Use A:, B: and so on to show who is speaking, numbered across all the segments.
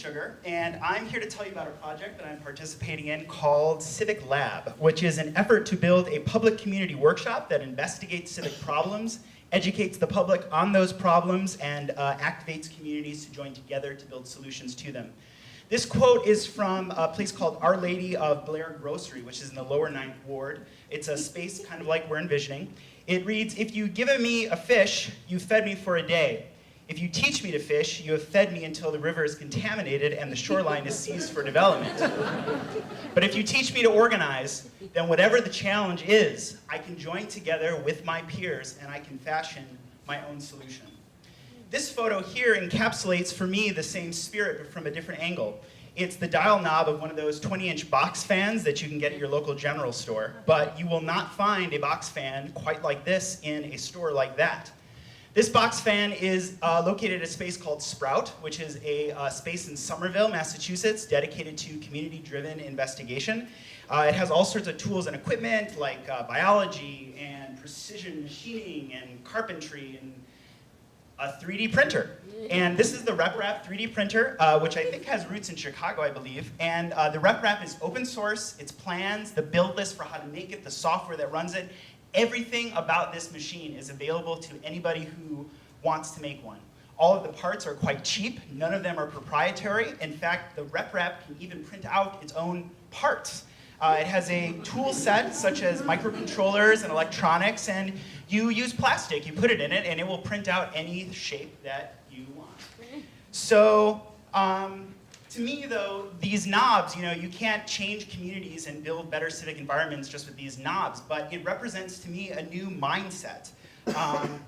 A: Sugar, and I'm here to tell you about a project that I'm participating in called CivicLab, which is an effort to build a public community workshop that investigates civic problems, educates the public on those problems, and activates communities to join together to build solutions to them. This quote is from a place called Our Lady of Blair Grocery, which is in the lower 9th Ward. It's a space kind of like we're envisioning. It reads, "If you've given me a fish, you've fed me for a day. If you teach me to fish, you have fed me until the river is contaminated and the shoreline is seized for development. But if you teach me to organize, then whatever the challenge is, I can join together with my peers and I can fashion my own solution." This photo here encapsulates for me the same spirit but from a different angle. It's the dial knob of one of those 20-inch box fans that you can get at your local general store, but you will not find a box fan quite like this in a store like that. This box fan is located at a space called Sprout, which is a space in Somerville, Massachusetts, dedicated to community-driven investigation. It has all sorts of tools and equipment like biology and precision machining and carpentry and a 3D printer. And this is the RepRap 3D printer, which I think has roots in Chicago, I believe. And the RepRap is open source, its plans, the build list for how to make it, the software that runs it. Everything about this machine is available to anybody who wants to make one. All of the parts are quite cheap. None of them are proprietary. In fact, the RepRap can even print out its own parts. It has a tool set such as microcontrollers and electronics, and you use plastic. You put it in it, and it will print out any shape that you want. So, to me, though, these knobs, you can't change communities and build better civic environments just with these knobs, but it represents to me a new mindset.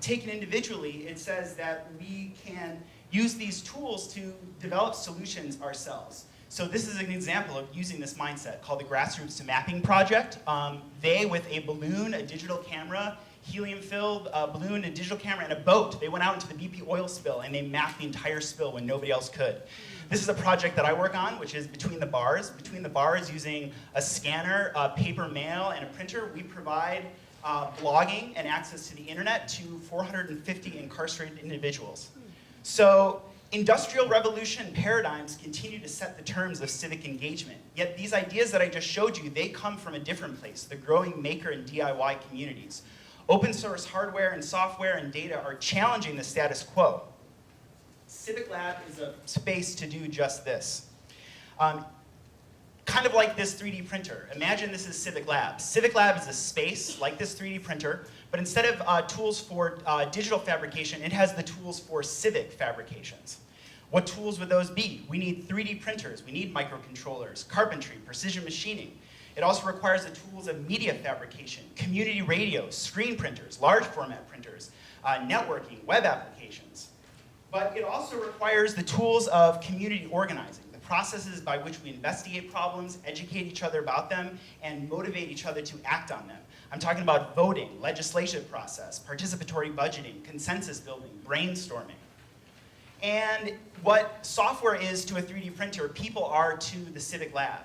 A: Taken individually, it says that we can use these tools to develop solutions ourselves. So this is an example of using this mindset called the Grassroots to Mapping Project. They, with a balloon, a digital camera, helium-filled balloon, a digital camera, and a boat, they went out into the BP oil spill and they mapped the entire spill when nobody else could. This is a project that I work on, which is Between the Bars. Between the Bars, using a scanner, paper mail, and a printer, we provide blogging and access to the internet to 450 incarcerated individuals. So industrial revolution paradigms continue to set the terms of civic engagement. Yet these ideas that I just showed you, they come from a different place, the growing maker and DIY communities. Open source hardware and software and data are challenging the status quo. CivicLab is a space to do just this. Kind of like this 3D printer. Imagine this is CivicLab. CivicLab is a space like this 3D printer, but instead of tools for digital fabrication, it has the tools for civic fabrications. What tools would those be? We need 3D printers, we need microcontrollers, carpentry, precision machining. It also requires the tools of media fabrication, community radios, screen printers, large format printers, networking, web applications. But it also requires the tools of community organizing, the processes by which we investigate problems, educate each other about them, and motivate each other to act on them. I'm talking about voting, legislative process, participatory budgeting, consensus building, brainstorming. And what software is to a 3D printer, people are to the CivicLab.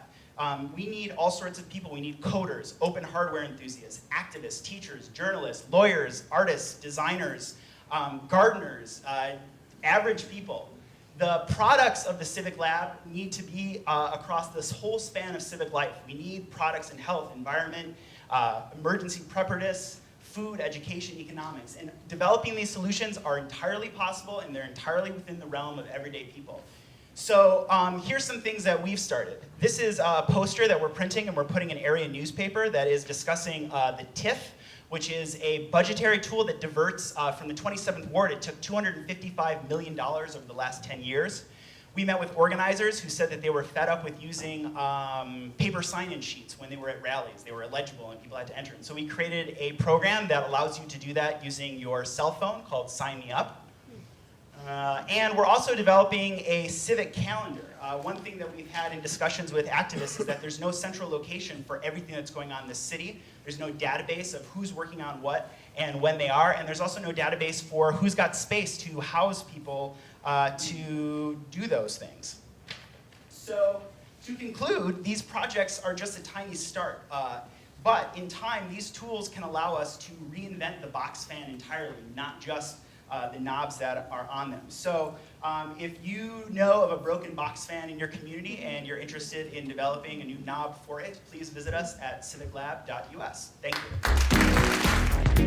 A: We need all sorts of people. We need coders, open hardware enthusiasts, activists, teachers, journalists, lawyers, artists, designers, gardeners, average people. The products of the CivicLab need to be across this whole span of civic life. We need products in health, environment, emergency preparedness, food, education, economics. And developing these solutions are entirely possible, and they're entirely within the realm of everyday people. So here's some things that we've started. This is a poster that we're printing, and we're putting in area newspaper that is discussing the TIF, which is a budgetary tool that diverts from the 27th Ward. It took $255 million over the last 10 years. We met with organizers who said that they were fed up with using paper sign-in sheets when they were at rallies. They were illegible and people had to enter them. So we created a program that allows you to do that using your cell phone called Sign Me Up. And we're also developing a civic calendar. One thing that we've had in discussions with activists is that there's no central location for everything that's going on in the city. There's no database of who's working on what and when they are, and there's also no database for who's got space to house people to do those things. So to conclude, these projects are just a tiny start. But in time, these tools can allow us to reinvent the box fan entirely, not just the knobs that are on them. So if you know of a broken box fan in your community and you're interested in developing a new knob for it, please visit us at civiclab.us. Thank you.